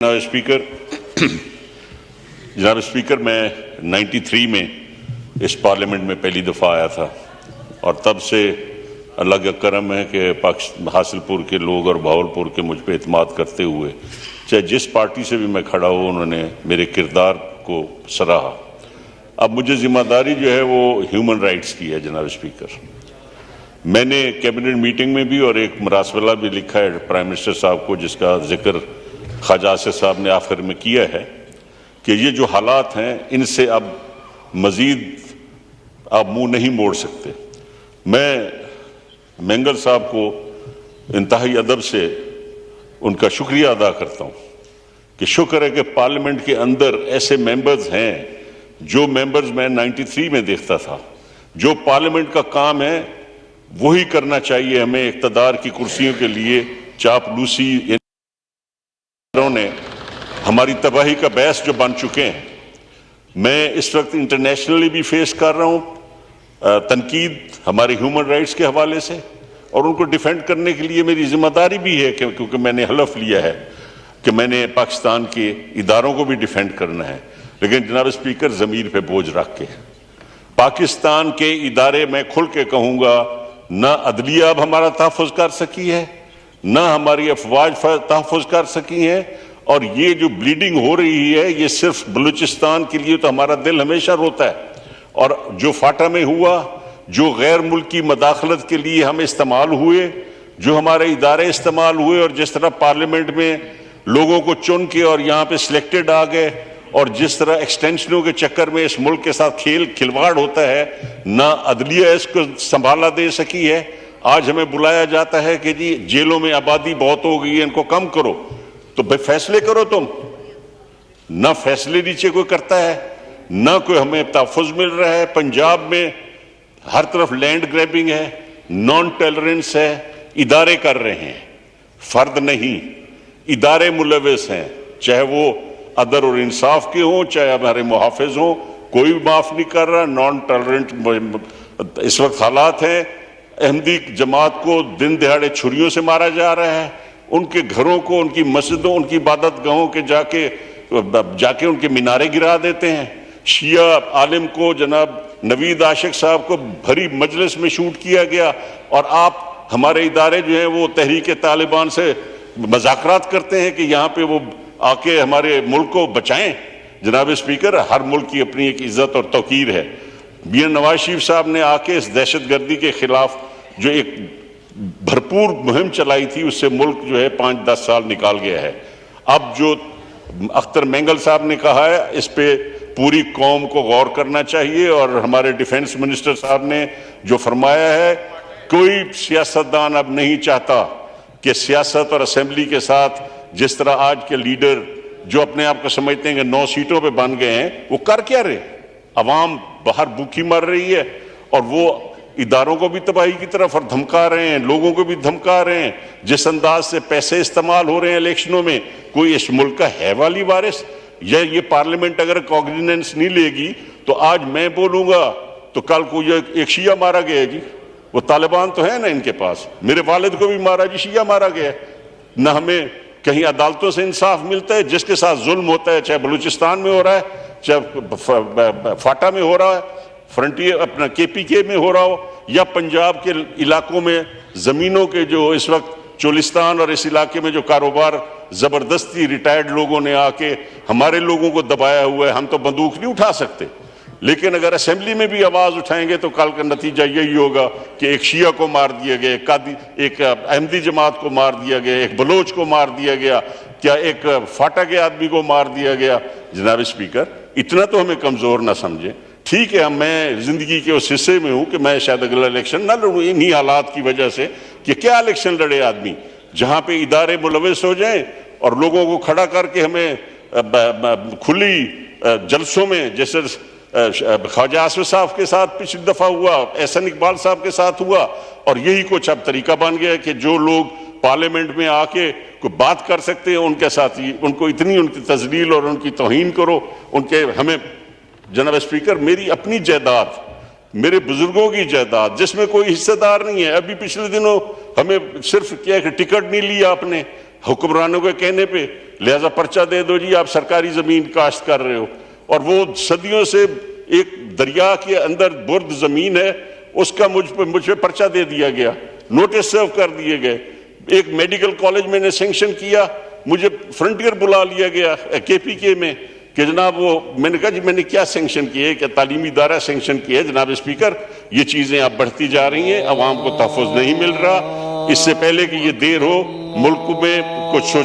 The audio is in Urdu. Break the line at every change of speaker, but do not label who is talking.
جناب اسپیکر میں 93 میں اس پارلیمنٹ میں پہلی دفعہ آیا تھا اور تب سے اللہ کا کرم ہے کہ حاصل پور کے لوگ اور بہاولپور کے مجھ پہ اعتماد کرتے ہوئے چاہے جس پارٹی سے بھی میں کھڑا ہوں انہوں نے میرے کردار کو سراہا۔ اب مجھے ذمہ داری جو ہے وہ ہیومن رائٹس کی ہے جناب اسپیکر۔ میں نے کیبنٹ میٹنگ میں بھی اور ایک مراسلہ بھی لکھا ہے پرائم منسٹر صاحب کو جس کا ذکر خواجہ آصف صاحب نے آخر میں کیا ہے کہ یہ جو حالات ہیں ان سے اب مزید آپ منہ نہیں موڑ سکتے۔ میں مینگل صاحب کو انتہائی ادب سے ان کا شکریہ ادا کرتا ہوں کہ شکر ہے کہ پارلیمنٹ کے اندر ایسے ممبرز ہیں جو ممبرز میں 93 میں دیکھتا تھا، جو پارلیمنٹ کا کام ہے وہی کرنا چاہیے ہمیں۔ اقتدار کی کرسیوں کے لیے چاپلوسی نے ہماری تباہی کا باعث جو بن چکے ہیں۔ میں اس وقت انٹرنیشنلی بھی فیس کر رہا ہوں تنقید ہمارے ہیومن رائٹس کے حوالے سے، اور ان کو ڈیفینڈ کرنے کے لیے میری ذمہ داری بھی ہے کیونکہ میں نے حلف لیا ہے کہ میں نے پاکستان کے اداروں کو بھی ڈیفینڈ کرنا ہے۔ لیکن جناب اسپیکر ضمیر پہ بوجھ رکھ کے پاکستان کے ادارے میں کھل کے کہوں گا نہ عدلیہ اب ہمارا تحفظ کر سکی ہے، نہ ہماری افواج تحفظ کر سکی ہیں، اور یہ جو بلیڈنگ ہو رہی ہے یہ صرف بلوچستان کے لیے تو ہمارا دل ہمیشہ روتا ہے، اور جو فاٹا میں ہوا، جو غیر ملکی مداخلت کے لیے ہم استعمال ہوئے، جو ہمارے ادارے استعمال ہوئے، اور جس طرح پارلیمنٹ میں لوگوں کو چن کے اور یہاں پہ سلیکٹڈ آ گئے، اور جس طرح ایکسٹینشنوں کے چکر میں اس ملک کے ساتھ کھلواڑ ہوتا ہے، نہ عدلیہ اس کو سنبھالا دے سکی ہے۔ آج ہمیں بلایا جاتا ہے کہ جی جیلوں میں آبادی بہت ہو گئی ہے ان کو کم کرو، تو بھائی فیصلے کرو تم۔ نہ فیصلے نیچے کوئی کرتا ہے، نہ کوئی ہمیں تحفظ مل رہا ہے۔ پنجاب میں ہر طرف لینڈ گریبنگ ہے، نان ٹالرنس ہے، ادارے کر رہے ہیں، فرد نہیں، ادارے ملوث ہیں، چاہے وہ عدل اور انصاف کے ہوں چاہے ہمارے محافظ ہوں، کوئی معاف نہیں کر رہا۔ نان ٹالرنٹ اس وقت حالات ہیں، احمدی جماعت کو دن دہاڑے چھریوں سے مارا جا رہا ہے، ان کے گھروں کو، ان کی مسجدوں، ان کی عبادت گاہوں کے جا کے ان کے مینارے گرا دیتے ہیں۔ شیعہ عالم کو جناب نوید عاشق صاحب کو بھری مجلس میں شوٹ کیا گیا، اور آپ ہمارے ادارے جو ہیں وہ تحریک طالبان سے مذاکرات کرتے ہیں کہ یہاں پہ وہ آ کے ہمارے ملک کو بچائیں۔ جناب اسپیکر، ہر ملک کی اپنی ایک عزت اور توقیر ہے۔ میاں نواز شریف صاحب نے آ کے اس دہشت گردی کے خلاف جو ایک بھرپور مہم چلائی تھی اس سے ملک جو ہے 5-10 سال نکال گیا ہے۔ اب جو اختر مینگل صاحب نے کہا ہے اس پہ پوری قوم کو غور کرنا چاہیے، اور ہمارے ڈیفنس منسٹر صاحب نے جو فرمایا ہے کوئی سیاستدان اب نہیں چاہتا کہ سیاست اور اسمبلی کے ساتھ جس طرح آج کے لیڈر جو اپنے آپ کو سمجھتے ہیں کہ 9 سیٹوں پہ بن گئے ہیں، وہ کر کیا رہے؟ عوام باہر بھوکی مر رہی ہے اور وہ اداروں کو بھی تباہی کی طرف اور دھمکا رہے ہیں، لوگوں کو بھی دھمکا رہے ہیں۔ جس انداز سے پیسے استعمال ہو رہے ہیں الیکشنوں میں، کوئی اس ملک کا ہے والی وارث؟ یا یہ پارلیمنٹ اگر کوگنیزنس نہیں لے گی تو آج میں بولوں گا تو کل کو یہ ایک شیعہ مارا گیا ہے جی، وہ طالبان تو ہے نا ان کے پاس، میرے والد کو بھی مارا جی، شیعہ مارا گیا ہے۔ نہ ہمیں کہیں عدالتوں سے انصاف ملتا ہے، جس کے ساتھ ظلم ہوتا ہے، چاہے بلوچستان میں ہو رہا ہے، چاہے فاٹا میں ہو رہا ہے، فرنٹیئر اپنا KPK میں ہو رہا ہو، یا پنجاب کے علاقوں میں زمینوں کے جو اس وقت چولستان اور اس علاقے میں جو کاروبار زبردستی ریٹائرڈ لوگوں نے آ کے ہمارے لوگوں کو دبایا ہوا ہے۔ ہم تو بندوق نہیں اٹھا سکتے، لیکن اگر اسمبلی میں بھی آواز اٹھائیں گے تو کل کا نتیجہ یہی ہوگا کہ ایک شیعہ کو مار دیا گیا، ایک احمدی جماعت کو مار دیا گیا، ایک بلوچ کو مار دیا گیا، کیا ایک فاٹا کے آدمی کو مار دیا گیا۔ جناب اسپیکر، اتنا تو ہمیں کمزور نہ سمجھیں۔ ٹھیک ہے، میں زندگی کے اس حصے میں ہوں کہ میں شاید اگلا الیکشن نہ لڑوں انہی حالات کی وجہ سے کہ کیا الیکشن لڑے آدمی جہاں پہ ادارے ملوث ہو جائیں اور لوگوں کو کھڑا کر کے ہمیں کھلی جلسوں میں، جیسے خواجہ آصف صاحب کے ساتھ پچھلی دفعہ ہوا، احسن اقبال صاحب کے ساتھ ہوا، اور یہی کچھ اب طریقہ بن گیا ہے کہ جو لوگ پارلیمنٹ میں آ کے کوئی بات کر سکتے ہیں ان کے ساتھ ان کو اتنی ان کی تذلیل اور ان کی توہین کرو، ان کے ہمیں۔ جناب اسپیکر، میری اپنی جائیداد، میرے بزرگوں کی جائیداد جس میں کوئی حصہ دار نہیں ہے، ابھی پچھلے دنوں ہمیں صرف کیا کہ ٹکٹ نہیں لیا آپ نے حکمرانوں کے کہنے پہ لہذا پرچہ دے دو جی، آپ سرکاری زمین کاشت کر رہے ہو. اور وہ صدیوں سے ایک دریا کے اندر برد زمین ہے، اس کا مجھ پہ پرچہ دے دیا گیا، نوٹس سرو کر دیے گئے. ایک میڈیکل کالج میں نے سینکشن کیا، مجھے فرنٹیئر بلا لیا گیا کے پی کے میں کہ جناب وہ، میں نے کہا جی میں نے کیا سینکشن کیے، کہ تعلیمی ادارہ سینکشن کیا ہے. جناب اسپیکر، یہ چیزیں اب بڑھتی جا رہی ہیں، عوام کو تحفظ نہیں مل رہا. اس سے پہلے کہ یہ دیر ہو، ملک میں کچھ